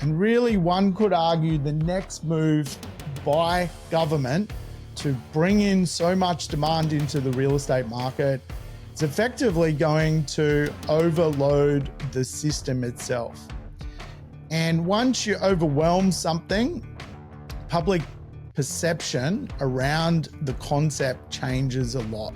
And really, one could argue the next move by government to bring in so much demand into the real estate market is effectively going to overload the system itself. And once you overwhelm something, public perception around the concept changes a lot.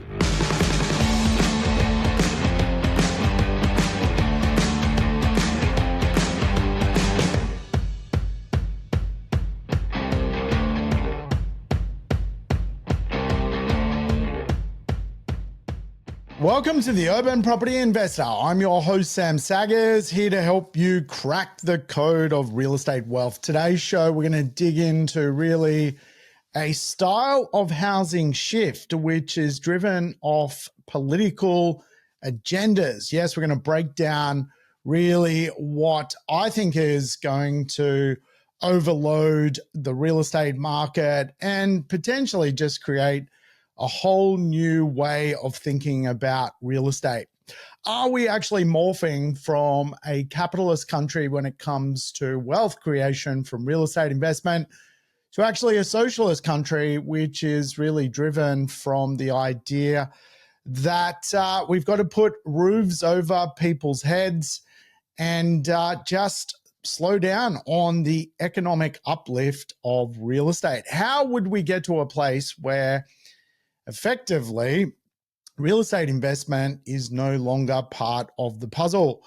Welcome to the Urban Property Investor. I'm your host, Sam Saggers, here to help you crack the code of real estate wealth. Today's show, we're going to dig into really a style of housing shift, which is driven off political agendas. Yes, we're going to break down really what I think is going to overload the real estate market and potentially just create a whole new way of thinking about real estate. Are we actually morphing from a capitalist country when it comes to wealth creation from real estate investment to actually a socialist country, which is really driven from the idea that we've got to put roofs over people's heads and just slow down on the economic uplift of real estate? How would we get to a place where effectively real estate investment is no longer part of the puzzle?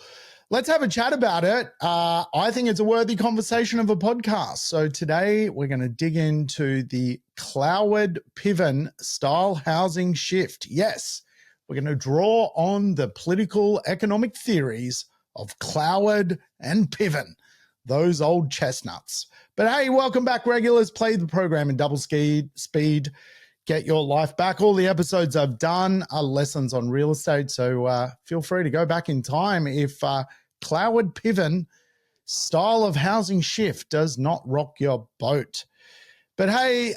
Let's have a chat about it. I think it's a worthy conversation of a podcast. So today we're going to dig into the Cloward-Piven style housing shift. Yes, we're going to draw on the political economic theories of Cloward and Piven, those old chestnuts. But hey, welcome back, regulars. Play the program in double speed. Get your life back. All the episodes I've done are lessons on real estate, so feel free to go back in time if Cloward-Piven style of housing shift does not rock your boat. But hey,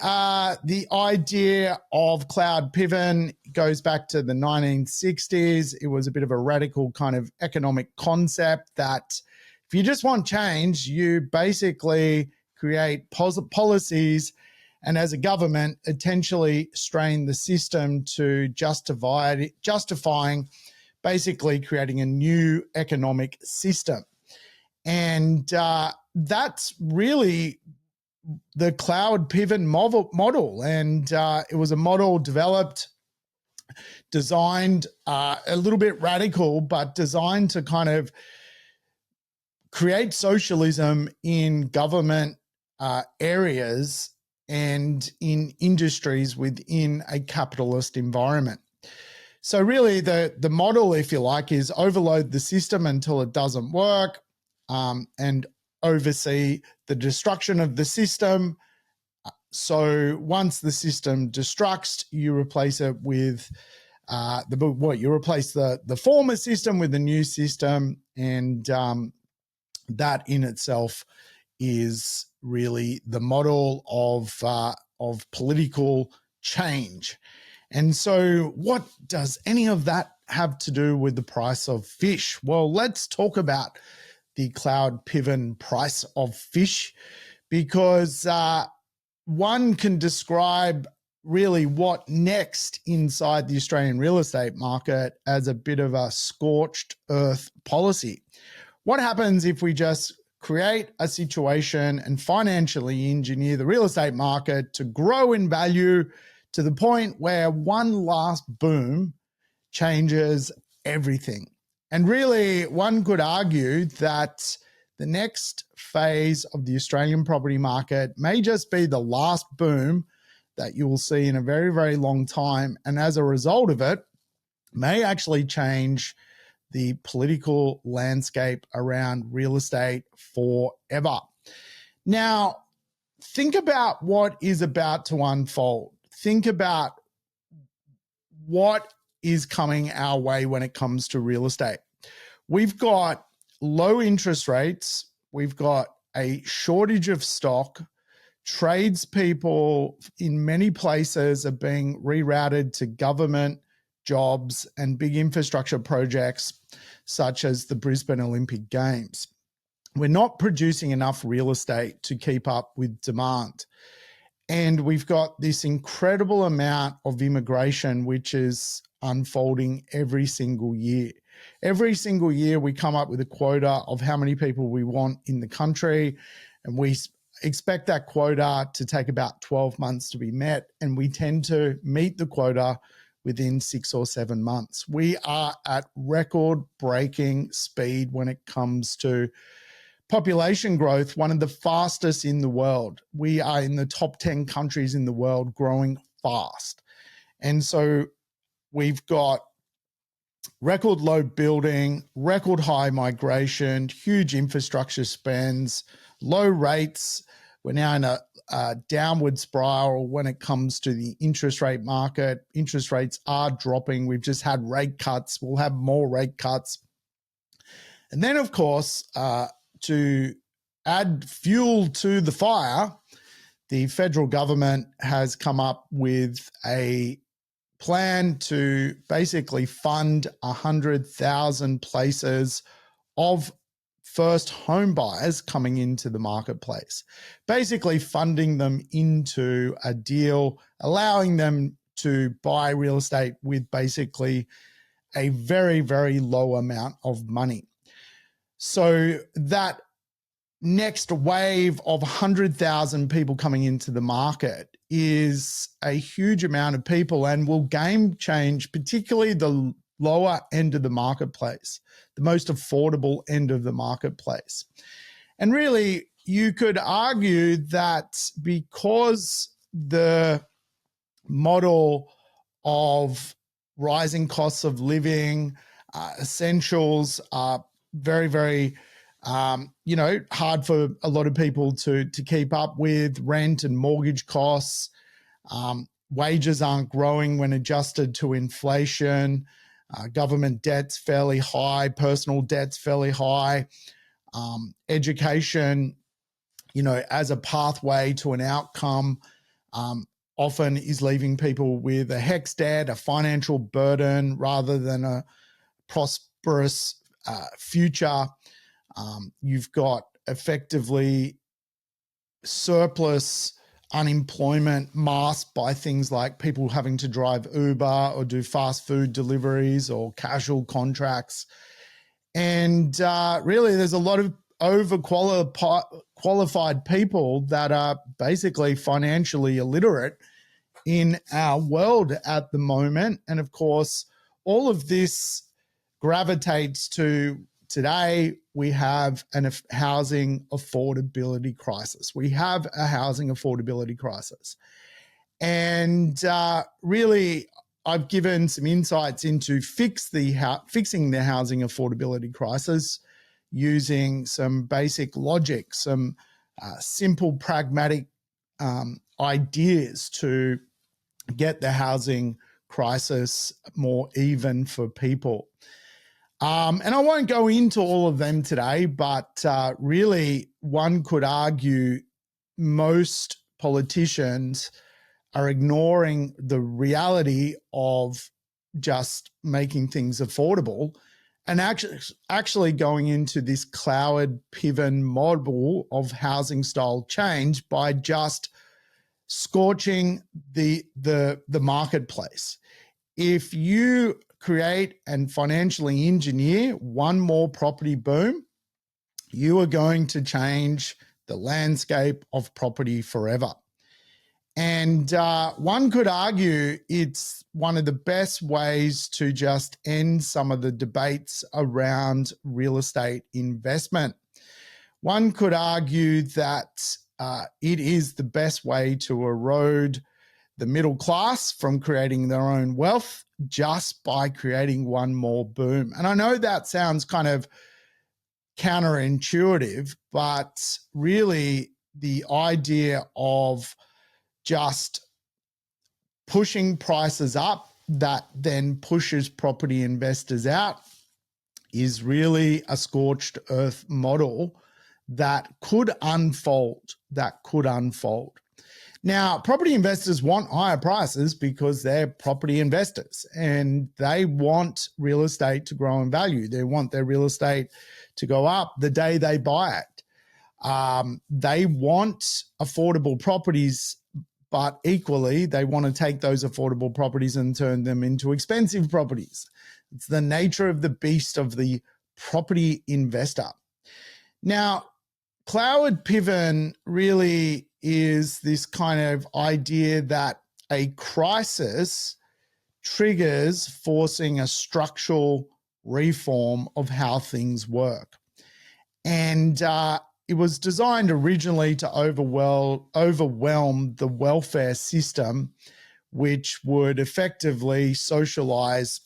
the idea of Cloward-Piven goes back to the 1960s. It was a bit of a radical kind of economic concept that if you just want change, you basically create policies and as a government, potentially strain the system to justifying basically creating a new economic system. And that's really the Cloward-Piven model. And it was a model developed, designed a little bit radical, but designed to kind of create socialism in government areas and in industries within a capitalist environment. So really the model, if you like, is overload the system until it doesn't work and oversee the destruction of the system. So once the system destructs, you replace it with you replace the former system with the new system, and that in itself is really the model of political change. And so what does any of that have to do with the price of fish? Well, let's talk about the Cloward-Piven price of fish, because one can describe really what next inside the Australian real estate market as a bit of a scorched earth policy. What happens if we just create a situation and financially engineer the real estate market to grow in value to the point where one last boom changes everything? And really, one could argue that the next phase of the Australian property market may just be the last boom that you will see in a very, very long time. And as a result of it, may actually change the political landscape around real estate forever. Now, think about what is about to unfold. Think about what is coming our way when it comes to real estate. We've got low interest rates. We've got a shortage of stock. Tradespeople in many places are being rerouted to government jobs and big infrastructure projects such as the Brisbane Olympic Games. we're not producing enough real estate to keep up with demand. And we've got this incredible amount of immigration, which is unfolding every single year. Every single year, we come up with a quota of how many people we want in the country, and we expect that quota to take about 12 months to be met, and we tend to meet the quota within 6 or 7 months. We are at record-breaking speed when it comes to population growth, one of the fastest in the world. We are in the top 10 countries in the world, growing fast. And so we've got record low building, record high migration, huge infrastructure spends, low rates. We're now in a downward spiral when it comes to the interest rate market. Interest rates are dropping. We've just had rate cuts. We'll have more rate cuts. And then, of course, to add fuel to the fire, the federal government has come up with a plan to basically fund 100,000 places of first home buyers coming into the marketplace, basically funding them into a deal, allowing them to buy real estate with basically a very, very low amount of money. So that next wave of 100,000 people coming into the market is a huge amount of people and will game change, particularly the lower end of the marketplace, the most affordable end of the marketplace. And really, you could argue that because the model of rising costs of living, essentials are very, very hard for a lot of people to keep up with, rent and mortgage costs. Wages aren't growing when adjusted to inflation. Government debt's fairly high, personal debt's fairly high. Education, as a pathway to an outcome, often is leaving people with a HECS debt, a financial burden, rather than a prosperous future. You've got effectively surplus unemployment masked by things like people having to drive Uber or do fast food deliveries or casual contracts. And really, there's a lot of overqualified people that are basically financially illiterate in our world at the moment. And of course, all of this gravitates to today. We have a housing affordability crisis. We have a housing affordability crisis. And really, I've given some insights into fixing the housing affordability crisis using some basic logic, some simple, pragmatic ideas to get the housing crisis more even for people. And I won't go into all of them today, but really one could argue most politicians are ignoring the reality of just making things affordable and actually going into this Cloward-Piven model of housing style change by just scorching the marketplace. If you create and financially engineer one more property boom, you are going to change the landscape of property forever. And one could argue it's one of the best ways to just end some of the debates around real estate investment. One could argue that it is the best way to erode the middle class from creating their own wealth just by creating one more boom. And I know that sounds kind of counterintuitive, but really the idea of just pushing prices up that then pushes property investors out is really a scorched earth model that could unfold. Now, property investors want higher prices because they're property investors and they want real estate to grow in value. They want their real estate to go up the day they buy it. They want affordable properties, but equally, they want to take those affordable properties and turn them into expensive properties. It's the nature of the beast of the property investor. Now, Cloward-Piven really is this kind of idea that a crisis triggers forcing a structural reform of how things work. And it was designed originally to overwhelm the welfare system, which would effectively socialize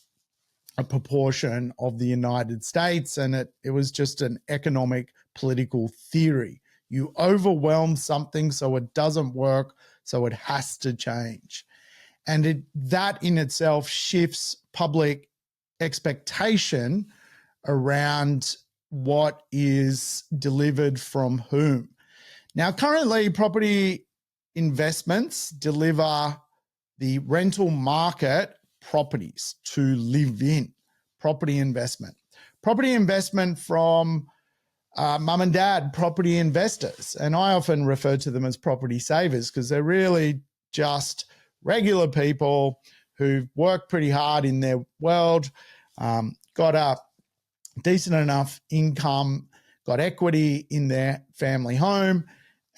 a proportion of the United States. And it was just an economic political theory. You overwhelm something so it doesn't work, so it has to change. And that in itself shifts public expectation around what is delivered from whom. Now, currently, property investments deliver the rental market properties to live in. Property investment from mum and dad property investors. And I often refer to them as property savers because they're really just regular people who've worked pretty hard in their world, got a decent enough income, got equity in their family home,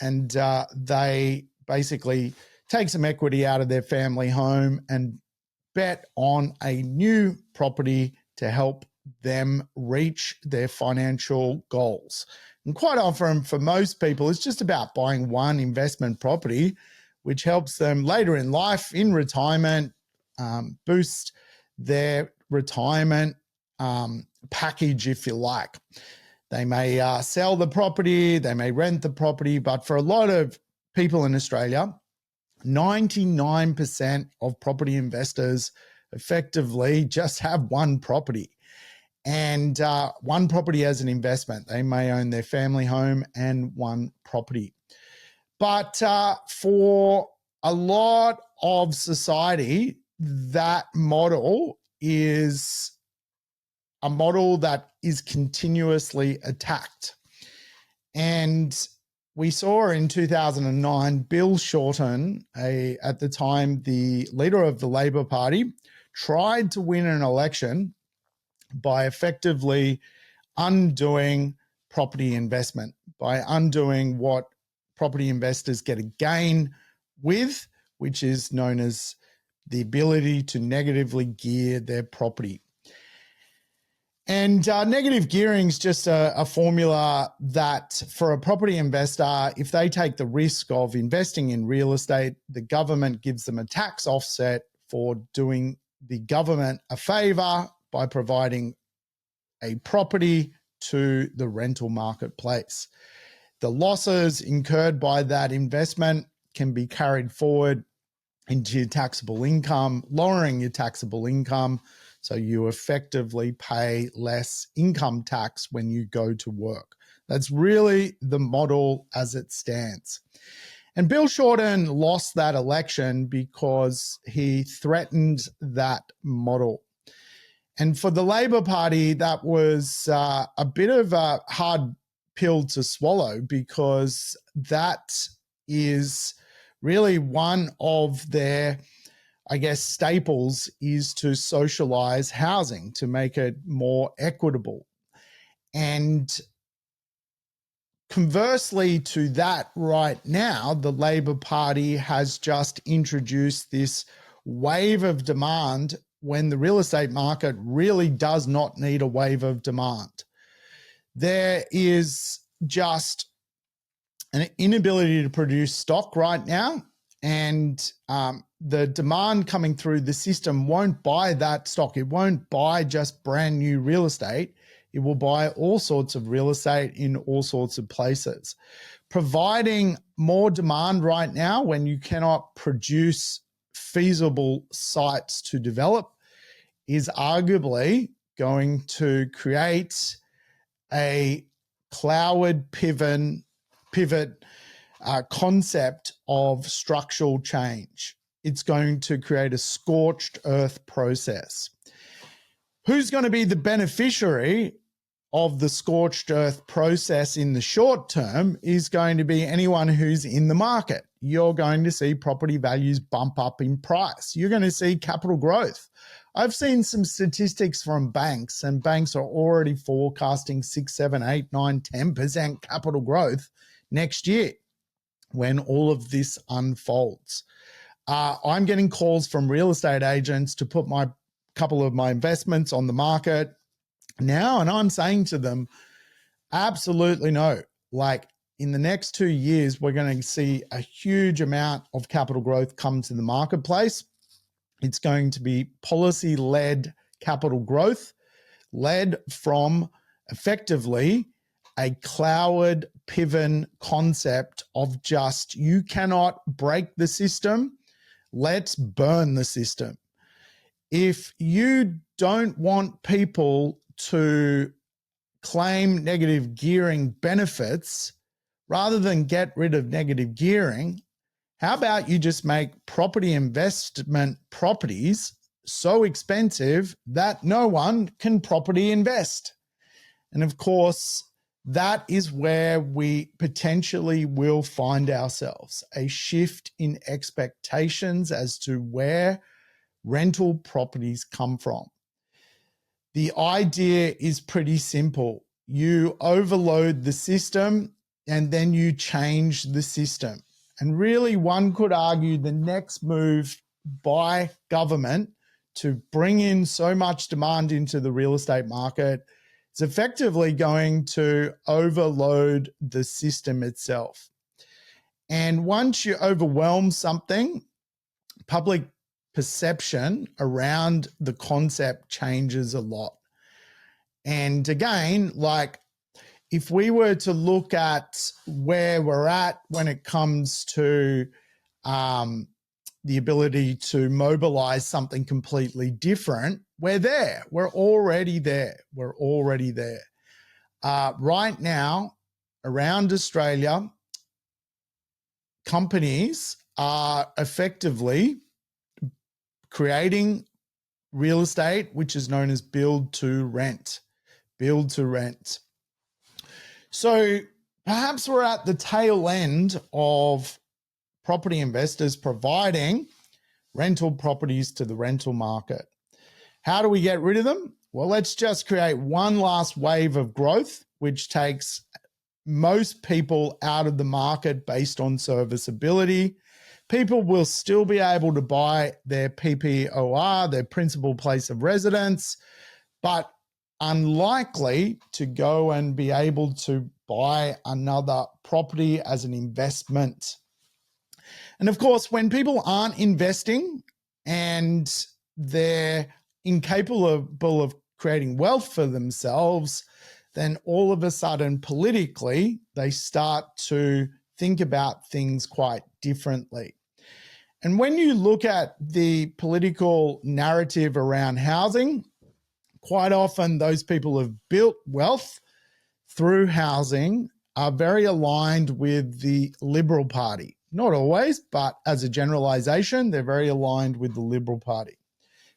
and they basically take some equity out of their family home and bet on a new property to help them reach their financial goals. And quite often for most people, it's just about buying one investment property, which helps them later in life, in retirement, boost their retirement package, if you like. They may sell the property, they may rent the property, but for a lot of people in Australia, 99% of property investors effectively just have one property. And one property as an investment. They may own their family home and one property. But for a lot of society, that model is a model that is continuously attacked. And we saw in 2009, Bill Shorten, at the time the leader of the Labor Party, tried to win an election by effectively undoing property investment, by undoing what property investors get a gain with, which is known as the ability to negatively gear their property. And negative gearing is just a formula that for a property investor, if they take the risk of investing in real estate, the government gives them a tax offset for doing the government a favor by providing a property to the rental marketplace. The losses incurred by that investment can be carried forward into your taxable income, lowering your taxable income, so you effectively pay less income tax when you go to work. That's really the model as it stands. And Bill Shorten lost that election because he threatened that model. And for the Labor Party, that was a bit of a hard pill to swallow because that is really one of their, I guess, staples is to socialize housing, to make it more equitable. And conversely to that, right now, the Labor Party has just introduced this wave of demand when the real estate market really does not need a wave of demand. There is just an inability to produce stock right now, and the demand coming through the system won't buy that stock. It won't buy just brand new real estate. It will buy all sorts of real estate in all sorts of places. Providing more demand right now when you cannot produce feasible sites to develop is arguably going to create a Cloward-Piven pivot concept of structural change. It's going to create a scorched earth process. Who's going to be the beneficiary of the scorched earth process in the short term is going to be anyone who's in the market. You're going to see property values bump up in price. You're going to see capital growth. I've seen some statistics from banks, and banks are already forecasting 6, 7, 8, 9, 10% capital growth next year when all of this unfolds. I'm getting calls from real estate agents to put my couple of my investments on the market now, and I'm saying to them, absolutely no. Like, in the next 2 years, we're going to see a huge amount of capital growth come to the marketplace. It's going to be policy-led capital growth, led from effectively a Cloward-Piven concept of just, you cannot break the system, let's burn the system. If you don't want people to claim negative gearing benefits, rather than get rid of negative gearing, how about you just make property investment properties so expensive that no one can property invest? And of course, that is where we potentially will find ourselves, a shift in expectations as to where rental properties come from. The idea is pretty simple. You overload the system and then you change the system. And really, one could argue the next move by government to bring in so much demand into the real estate market is effectively going to overload the system itself. And once you overwhelm something, public perception around the concept changes a lot. And again, like, if we were to look at where we're at when it comes to the ability to mobilize something completely different, we're there. We're already there. We're already there. Right now, around Australia, companies are effectively creating real estate, which is known as build to rent. Build to rent. So perhaps we're at the tail end of property investors providing rental properties to the rental market. How do we get rid of them? Well, let's just create one last wave of growth, which takes most people out of the market based on serviceability. People will still be able to buy their PPOR, their principal place of residence, but unlikely to go and be able to buy another property as an investment. And of course, when people aren't investing and they're incapable of creating wealth for themselves, then all of a sudden politically, they start to think about things quite differently. And when you look at the political narrative around housing, quite often those people who have built wealth through housing are very aligned with the Liberal Party. Not always, but as a generalization, they're very aligned with the Liberal Party.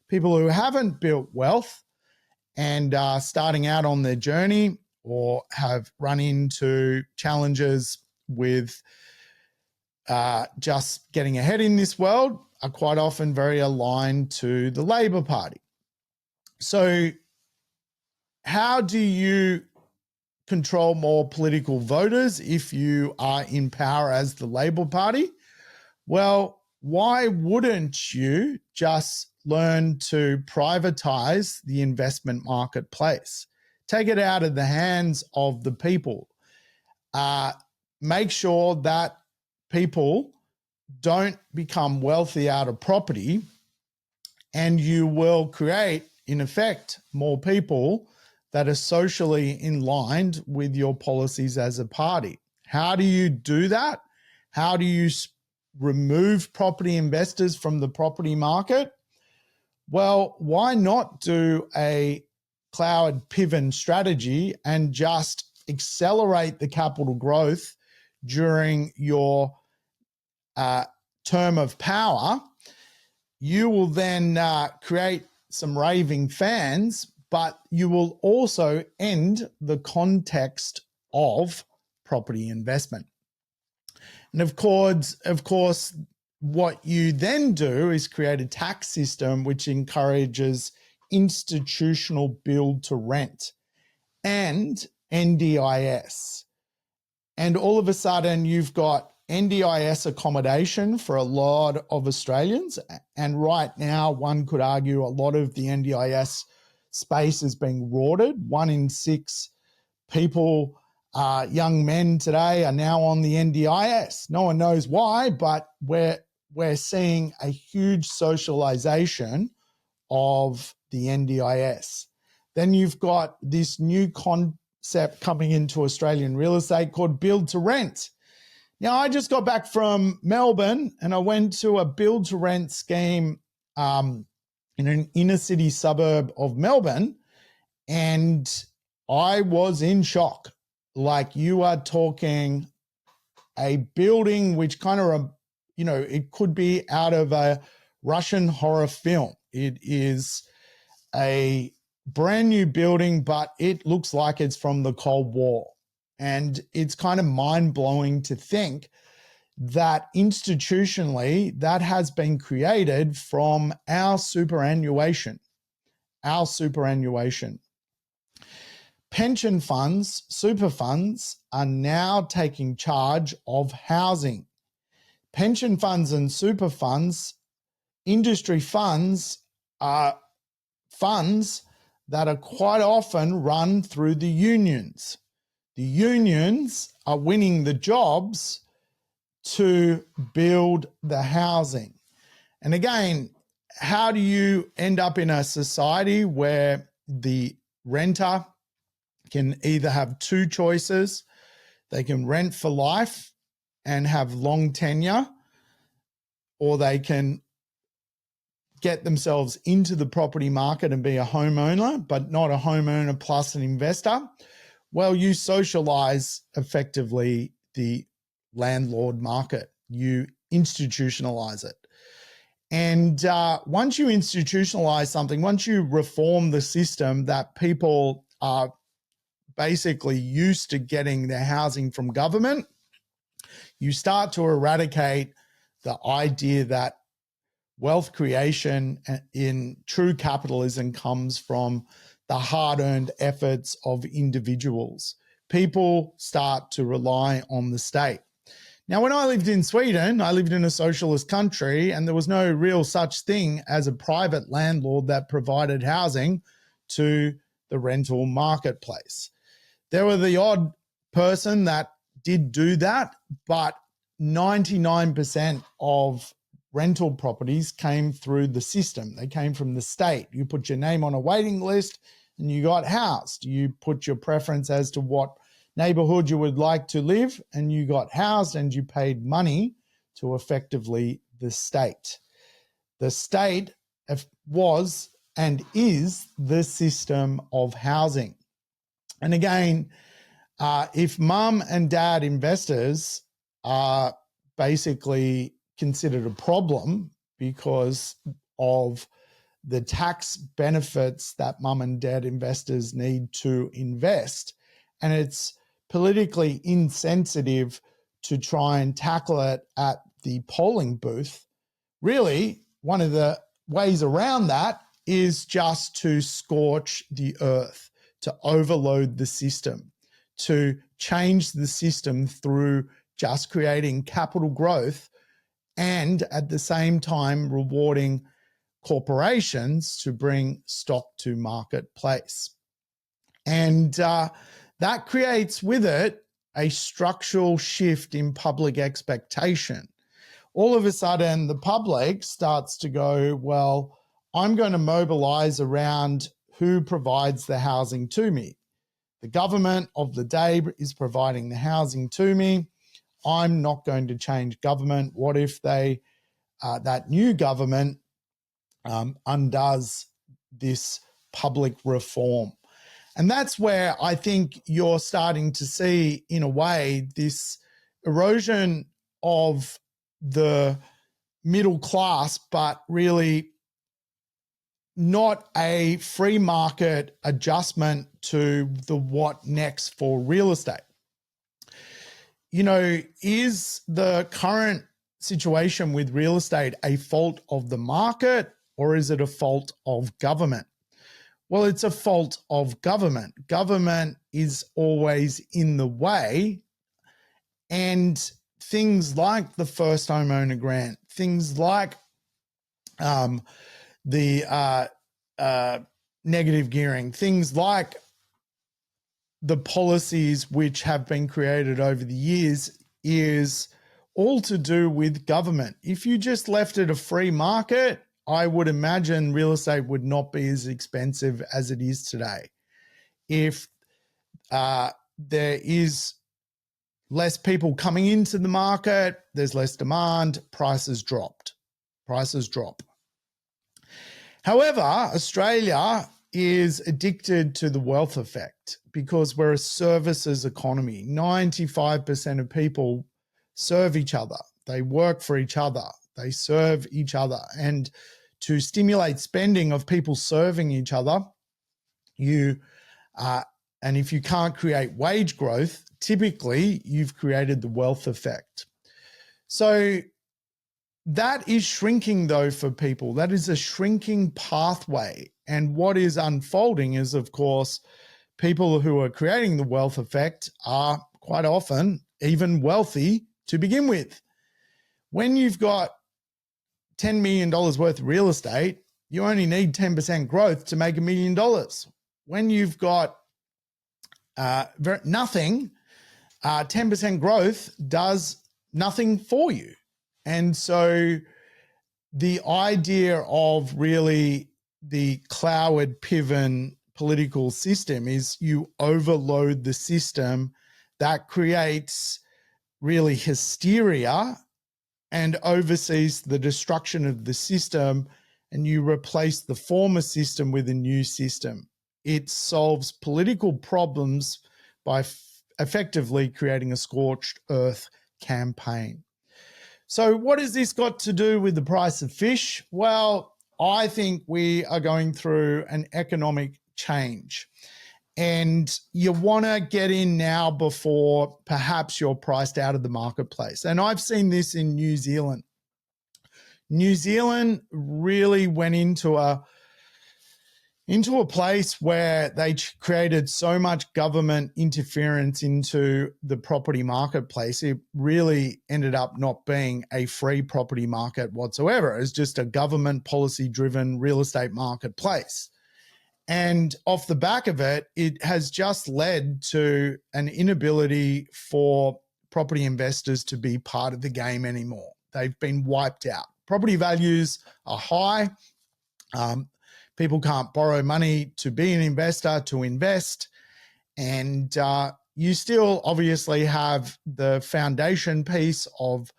People who haven't built wealth and are starting out on their journey or have run into challenges with just getting ahead in this world are quite often very aligned to the Labor Party. So how do you control more political voters if you are in power as the Labor Party? Well, why wouldn't you just learn to privatize the investment marketplace? Take it out of the hands of the people. Make sure that people don't become wealthy out of property, and you will create, in effect, more people that are socially in line with your policies as a party. How do you do that? How do you remove property investors from the property market? Well, why not do a Cloward-Piven strategy and just accelerate the capital growth during your term of power, you will then create some raving fans, but you will also end the context of property investment. And of course, what you then do is create a tax system which encourages institutional build to rent and NDIS. And all of a sudden, you've got NDIS accommodation for a lot of Australians. And right now, one could argue a lot of the NDIS space is being rorted. 1 in 6 people, young men today, are now on the NDIS. No one knows why, but we're seeing a huge socialization of the NDIS. Then you've got this new concept coming into Australian real estate called build to rent. Now, I just got back from Melbourne and I went to a build to rent scheme in an inner city suburb of Melbourne, and I was in shock. Like, you are talking a building which kind of, it could be out of a Russian horror film. It is a brand new building, but it looks like it's from the Cold War. And it's kind of mind-blowing to think that institutionally that has been created from our superannuation. Pension funds, super funds, are now taking charge of housing. Pension funds and super funds, industry funds, are funds that are quite often run through the unions. The unions are winning the jobs to build the housing. And again, how do you end up in a society where the renter can either have 2 choices? They can rent for life and have long tenure, or they can get themselves into the property market and be a homeowner, but not a homeowner plus an investor. Well, you socialize effectively the landlord market. You institutionalize it. And once you institutionalize something, once you reform the system that people are basically used to getting their housing from government, you start to eradicate the idea that wealth creation in true capitalism comes from the hard-earned efforts of individuals. People start to rely on the state. Now, when I lived in Sweden, I lived in a socialist country, and there was no real such thing as a private landlord that provided housing to the rental marketplace. There were the odd person that did do that, but 99% of rental properties came through the system. They came from the state. You put your name on a waiting list and you got housed. You put your preference as to what neighborhood you would like to live, and you got housed, and you paid money to effectively the state. The state was and is the system of housing. And again, if mum and dad investors are basically considered a problem because of the tax benefits that mum and dad investors need to invest, and it's politically insensitive to try and tackle it at the polling booth, really one of the ways around that is just to scorch the earth, to overload the system, to change the system through just creating capital growth and at the same time rewarding corporations to bring stock to marketplace. And that creates with it a structural shift in public expectation. All of a sudden, the public starts to go, well, I'm going to mobilize around who provides the housing to me. The government of the day is providing the housing to me. I'm not going to change government. What if that new government undoes this public reform? And that's where I think you're starting to see, in a way, this erosion of the middle class, but really not a free market adjustment to the what next for real estate. You know, is the current situation with real estate a fault of the market, or is it a fault of government? Well, it's a fault of government. Government is always in the way, and things like the first homeowner grant, things like the negative gearing, things like the policies which have been created over the years is all to do with government. If you just left it a free market, I would imagine real estate would not be as expensive as it is today. If there is less people coming into the market, there's less demand, prices drop. However, Australia is addicted to the wealth effect because we're a services economy. 95% of people serve each other. They work for each other. They serve each other. And to stimulate spending of people serving each other, and if you can't create wage growth, typically you've created the wealth effect. So that is shrinking, though, for people. That is a shrinking pathway. And what is unfolding is, of course, people who are creating the wealth effect are quite often even wealthy to begin with. When you've got $10 million worth of real estate, you only need 10% growth to make $1 million. When you've got nothing, 10% growth does nothing for you. And so the idea of really the Cloward-Piven political system is you overload the system. That creates really hysteria and oversees the destruction of the system, and you replace the former system with a new system. It solves political problems by effectively creating a scorched earth campaign. So what has this got to do with the price of fish? Well, I think we are going through an economic change, and you want to get in now before perhaps you're priced out of the marketplace. And I've seen this in New Zealand. New Zealand really went into a place where they created so much government interference into the property marketplace. It really ended up not being a free property market whatsoever. It was just a government policy-driven real estate marketplace. And off the back of it, it has just led to an inability for property investors to be part of the game anymore. They've been wiped out. Property values are high. People can't borrow money to be an investor, to invest. And you still obviously have the foundation piece of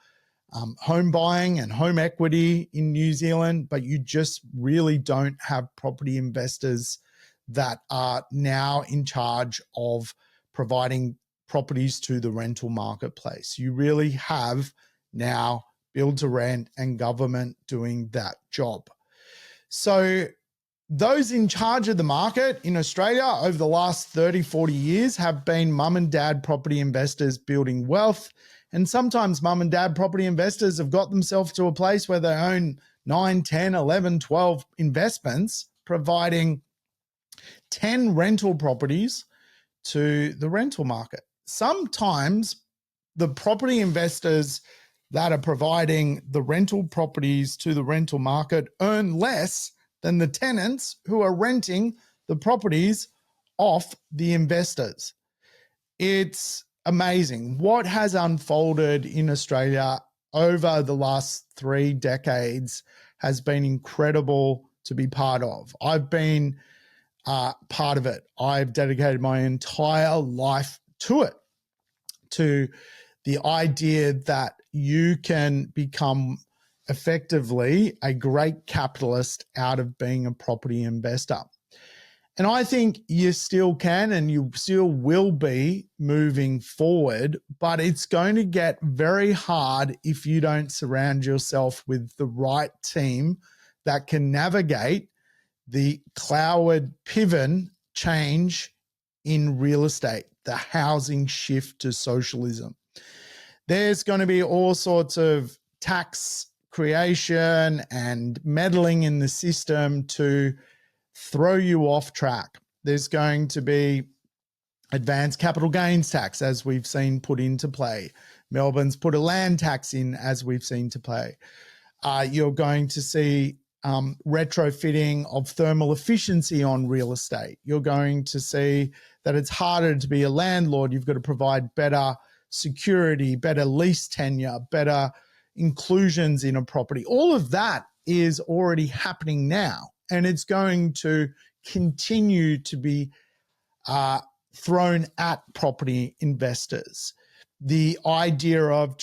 home buying and home equity in New Zealand, but you just really don't have property investors that are now in charge of providing properties to the rental marketplace. You really have now build to rent and government doing that job. So those in charge of the market in Australia over the last 30, 40 years have been mum and dad property investors building wealth. And sometimes mum and dad property investors have got themselves to a place where they own 9, 10, 11, 12 investments, providing 10 rental properties to the rental market. Sometimes the property investors that are providing the rental properties to the rental market earn less than the tenants who are renting the properties off the investors. It's amazing what has unfolded in Australia over the last 3 decades has been incredible to be part of. I've been part of it. I've dedicated my entire life to it, to the idea that you can become effectively a great capitalist out of being a property investor. And I think you still can and you still will be moving forward, but it's going to get very hard if you don't surround yourself with the right team that can navigate the Cloward-Piven change in real estate, the housing shift to socialism. There's going to be all sorts of tax creation and meddling in the system to throw you off track. There's going to be advanced capital gains tax, as we've seen put into play. Melbourne's put a land tax in, as we've seen to play. You're going to see retrofitting of thermal efficiency on real estate. You're going to see that it's harder to be a landlord. You've got to provide better security, better lease tenure, better inclusions in a property. All of that is already happening now, and it's going to continue to be thrown at property investors. The idea of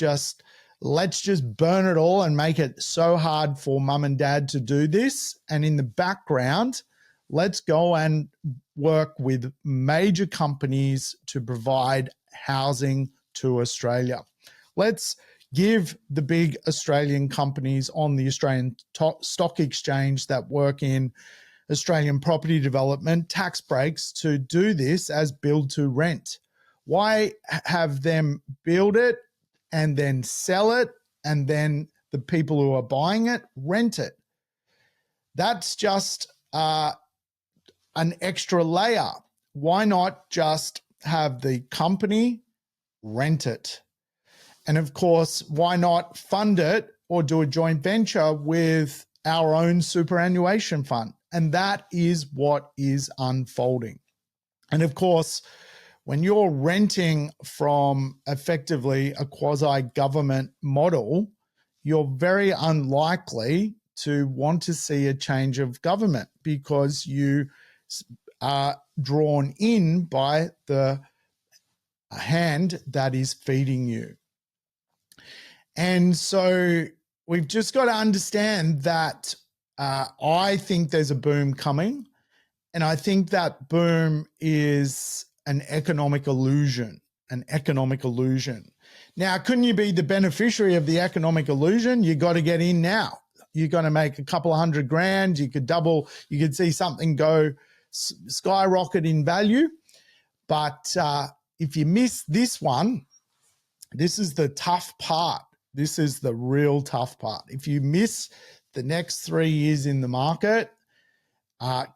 let's just burn it all and make it so hard for mum and dad to do this. And in the background, let's go and work with major companies to provide housing to Australia. Let's give the big Australian companies on the Australian Stock Exchange that work in Australian property development tax breaks to do this as build to rent. Why have them build it and then sell it, and then the people who are buying it rent it? That's just an extra layer. Why not just have the company rent it? And of course, why not fund it or do a joint venture with our own superannuation fund? And that is what is unfolding. And of course, when you're renting from effectively a quasi-government model, you're very unlikely to want to see a change of government because you are drawn in by the hand that is feeding you. And so we've just got to understand that I think there's a boom coming, and I think that boom is an economic illusion, Now, couldn't you be the beneficiary of the economic illusion? You got to get in now. You're going to make a couple of $100,000. You could double, you could see something go skyrocket in value. But if you miss this one, this is the tough part. This is the real tough part. If you miss the next 3 years in the market,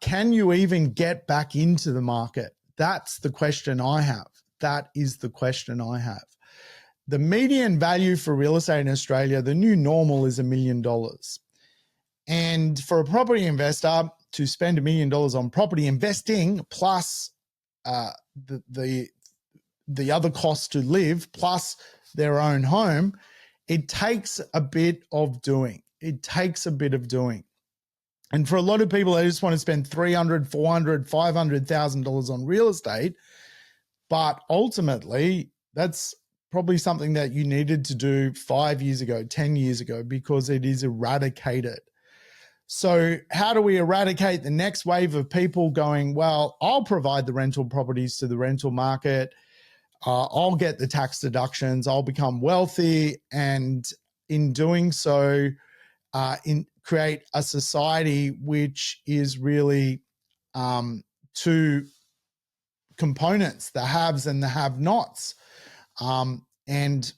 can you even get back into the market? That's the question I have. That is the question I have. The median value for real estate in Australia, the new normal is $1 million. And for a property investor to spend $1 million on property investing plus the other costs to live plus their own home, it takes a bit of doing. And for a lot of people, they just want to spend $300,000, $400,000, $500,000 on real estate. But ultimately, that's probably something that you needed to do 5 years ago, 10 years ago, because it is eradicated. So how do we eradicate the next wave of people going, well, I'll provide the rental properties to the rental market. I'll get the tax deductions. I'll become wealthy. And in doing so, create a society which is really two components, the haves and the have-nots. And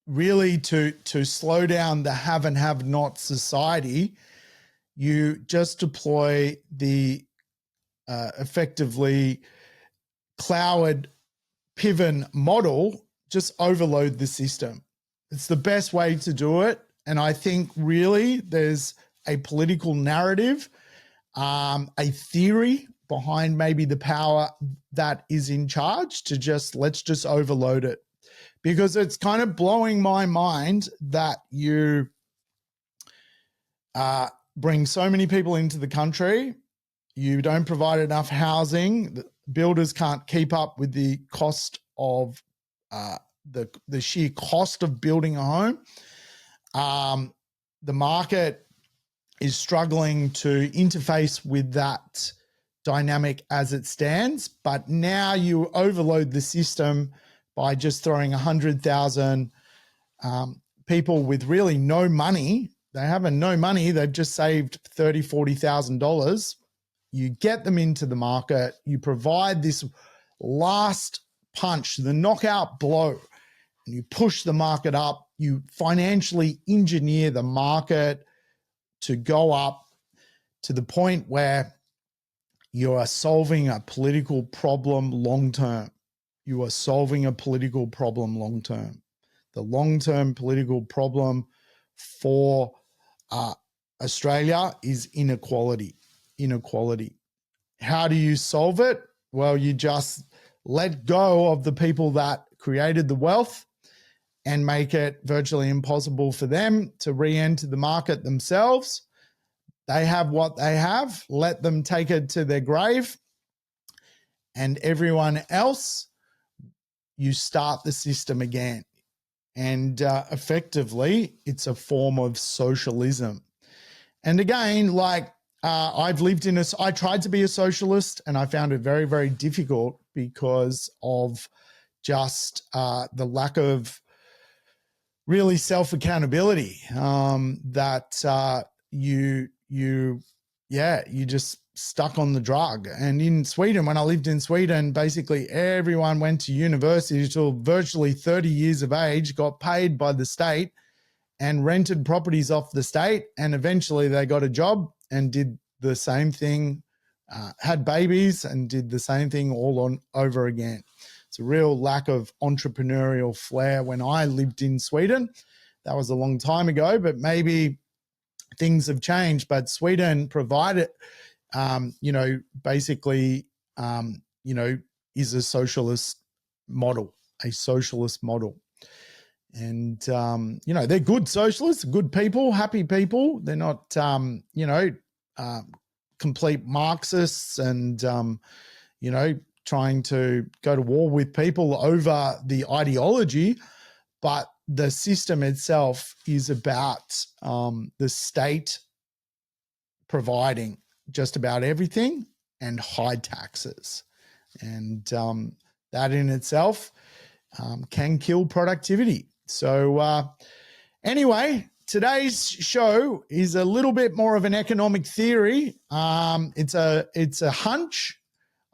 really to slow down the have and have-not society, you just deploy the effectively Cloward-Piven model, just overload the system. It's the best way to do it. And I think really there's a political narrative, a theory behind maybe the power that is in charge to let's just overload it. Because it's kind of blowing my mind that you bring so many people into the country, you don't provide enough housing, the builders can't keep up with the cost of the sheer cost of building a home. The market is struggling to interface with that dynamic as it stands. But now you overload the system by just throwing 100,000 people with really no money. They haven't no money. They've just saved $30,000, $40,000. You get them into the market. You provide this last punch, the knockout blow, and you push the market up. You financially engineer the market to go up to the point where you are solving a political problem long term. You are solving a political problem long term. The long-term political problem for Australia is inequality. Inequality. How do you solve it? Well, you just let go of the people that created the wealth and make it virtually impossible for them to re-enter the market themselves. They have what they have. Let them take it to their grave. And everyone else, you start the system again. And effectively, it's a form of socialism. And again, like I've lived in I tried to be a socialist, and I found it very, very difficult because of just the lack of really self-accountability that you just stuck on the drug. And in Sweden, when I lived in Sweden, basically everyone went to university till virtually 30 years of age, got paid by the state and rented properties off the state. And eventually they got a job and did the same thing, had babies and did the same thing all on over again. It's a real lack of entrepreneurial flair when I lived in Sweden. That was a long time ago, but maybe things have changed. But Sweden provided, basically, is a socialist model. And, they're good socialists, good people, happy people. They're not, complete Marxists and, trying to go to war with people over the ideology. But the system itself is about the state providing just about everything and high taxes. And that in itself can kill productivity. So anyway, today's show is a little bit more of an economic theory. It's a hunch.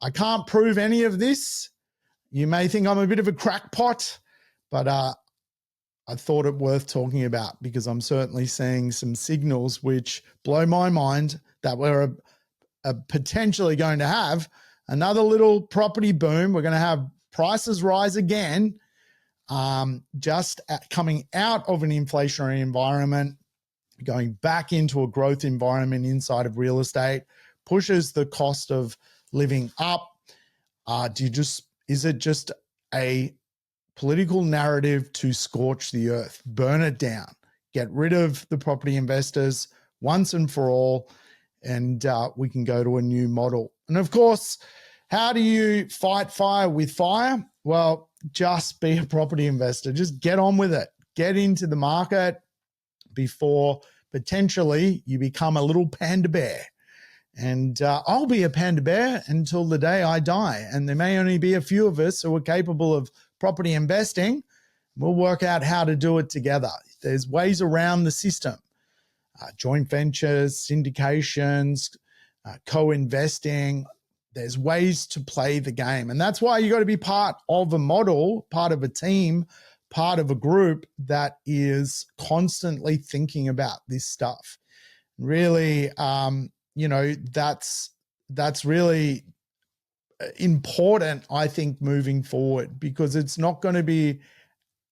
I can't prove any of this. You may think I'm a bit of a crackpot, but I thought it worth talking about because I'm certainly seeing some signals which blow my mind that we're potentially going to have another little property boom. We're going to have prices rise again, just coming out of an inflationary environment, going back into a growth environment inside of real estate, pushes the cost of living up. Is it just a political narrative to scorch the earth, burn it down, get rid of the property investors once and for all, and we can go to a new model? And of course, how do you fight fire with fire? Well, just be a property investor. Just get on with it. Get into the market before potentially you become a little panda bear. And I'll be a panda bear until the day I die. And there may only be a few of us who are capable of property investing. We'll work out how to do it together. There's ways around the system. Joint ventures, syndications, co-investing. There's ways to play the game. And that's why you got to be part of a model, part of a team, part of a group that is constantly thinking about this stuff. Really, that's really important, I think, moving forward, because it's not going to be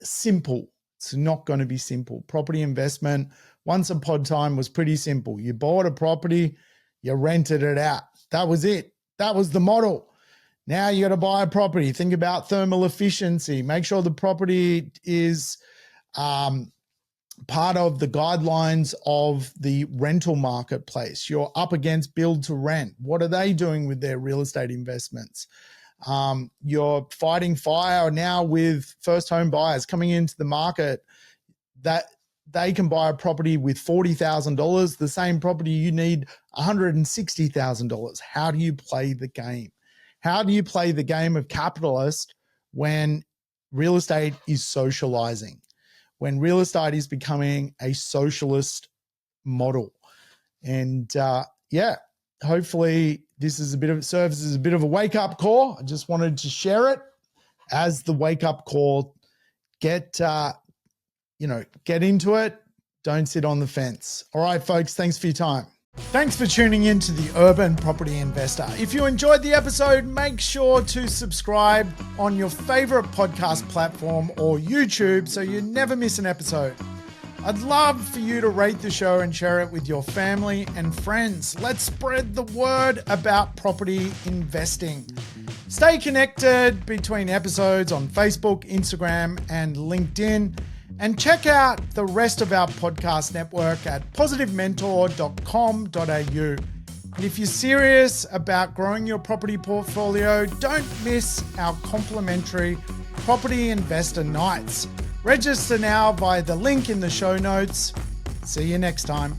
simple. It's not going to be simple. Property investment, once upon a time, was pretty simple. You bought a property, you rented it out. That was it. That was the model. Now you got to buy a property. Think about thermal efficiency. Make sure the property is part of the guidelines of the rental marketplace. You're up against build to rent. What are they doing with their real estate investments? You're fighting fire now with first home buyers coming into the market. That they can buy a property with $40,000, the same property you need $160,000. How do you play the game? How do you play the game of capitalist when real estate is socializing, when real estate is becoming a socialist model? And hopefully this is serves as a bit of a wake-up call. I just wanted to share it as the wake-up call. Get into it. Don't sit on the fence. All right, folks, thanks for your time. Thanks for tuning in to the Urban Property Investor. If you enjoyed the episode, make sure to subscribe on your favorite podcast platform or YouTube so you never miss an episode. I'd love for you to rate the show and share it with your family and friends. Let's spread the word about property investing. Stay connected between episodes on Facebook, Instagram, and LinkedIn. And check out the rest of our podcast network at positivementor.com.au. And if you're serious about growing your property portfolio, don't miss our complimentary Property Investor Nights. Register now via the link in the show notes. See you next time.